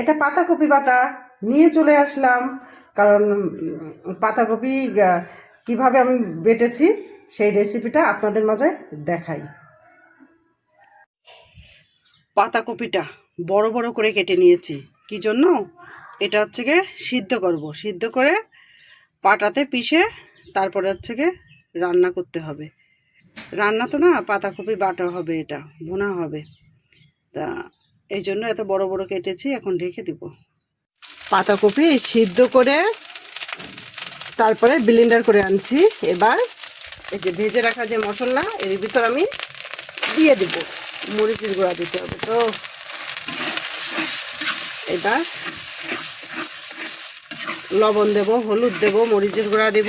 এটা পাতাকপি বাটা নিয়ে চলে আসলাম, কারণ পাতাকপি কিভাবে আমি বেটেছি সেই রেসিপিটা আপনাদের মাঝে দেখাই। পাতাকপিটা বড় বড় করে কেটে নিয়েছি। কি জন্য? এটা হচ্ছে গিয়ে সিদ্ধ করব, সিদ্ধ করে পাটাতে পিষে তারপরে হচ্ছে গিয়ে রান্না করতে হবে। রান্না তো না, পাতাকপি বাটা হবে, এটা ভুনা হবে। তা এই জন্য এত বড় বড় কেটেছি, এখন রেখে দিব। পাতাকপি সিদ্ধ করে তারপরে ব্লেন্ডার করে আনছি। এবার এই যে ভেজে রাখা যে মশলা এর ভিতর আমি দিয়ে দেব। মরিচের গুঁড়া দিতে হবে, তো এবার লবণ দেব, হলুদ দেব, মরিচের গুঁড়া দেব।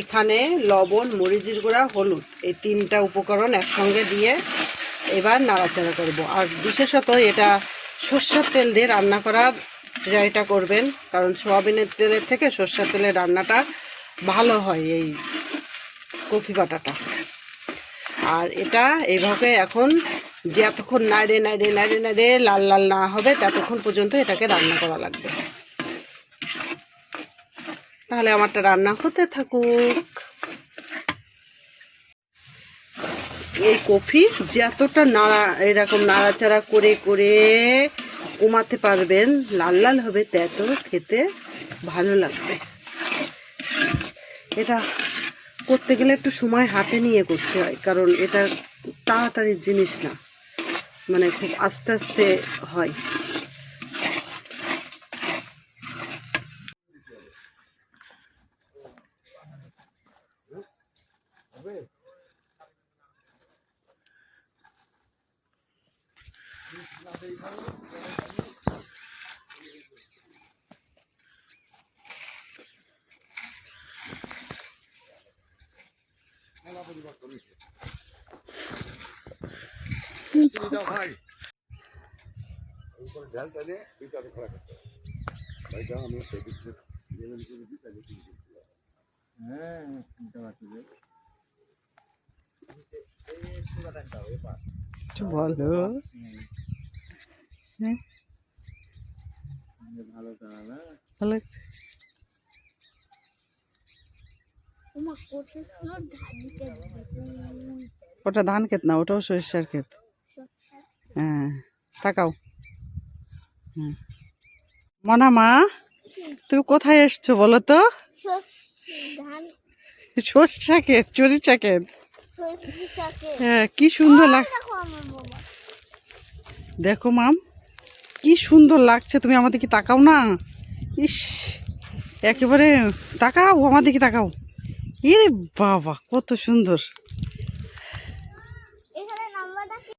এখানে লবণ, মরিচের গুঁড়া, হলুদ এই তিনটা উপকরণ একসঙ্গে দিয়ে এবার নাড়াচাড়া করব। আর বিশেষত এটা সরষের তেল দিয়ে রান্না করার ট্রাইটা করবেন, কারণ সোয়াবিনের তেলের থেকে সরষের তেলের রান্নাটা ভালো হয় এই কফি বাটাটা। আর এটা এইভাবে এখন যতক্ষণ নাড়ে নাড়ে নাড়ে নাড়ে লাল লাল না হবে ততক্ষণ পর্যন্ত এটাকে রান্না করা লাগবে। তাহলে আমারটা রান্না হতে থাকুক। এই কফি যতটা এরকম নাড়াচাড়া করে করে কমাতে পারবেন, লাল লাল হবে, তত খেতে ভালো লাগবে। এটা করতে গেলে একটু সময় হাতে নিয়ে করতে হয়, কারণ এটা তাড়াতাড়ি জিনিস না, মানে খুব আস্তে আস্তে হয়। বলো, ভালো লাগছে। ওটা ধান ক্ষেত না, ওটাও সরিষার ক্ষেত। হ্যাঁ, তাকাও। মনা মা, তুমি কোথায় এসছো বলো তো? সরিষা ক্ষেত, সরিষা ক্ষেত। হ্যাঁ, কি সুন্দর লাগ, দেখো মাম, কি সুন্দর লাগছে। তুমি আমার দিকে তাকাও না, ইস একেবারে তাকাও, আমার দিকে তাকাও। ইরে বাবা, কত সুন্দর।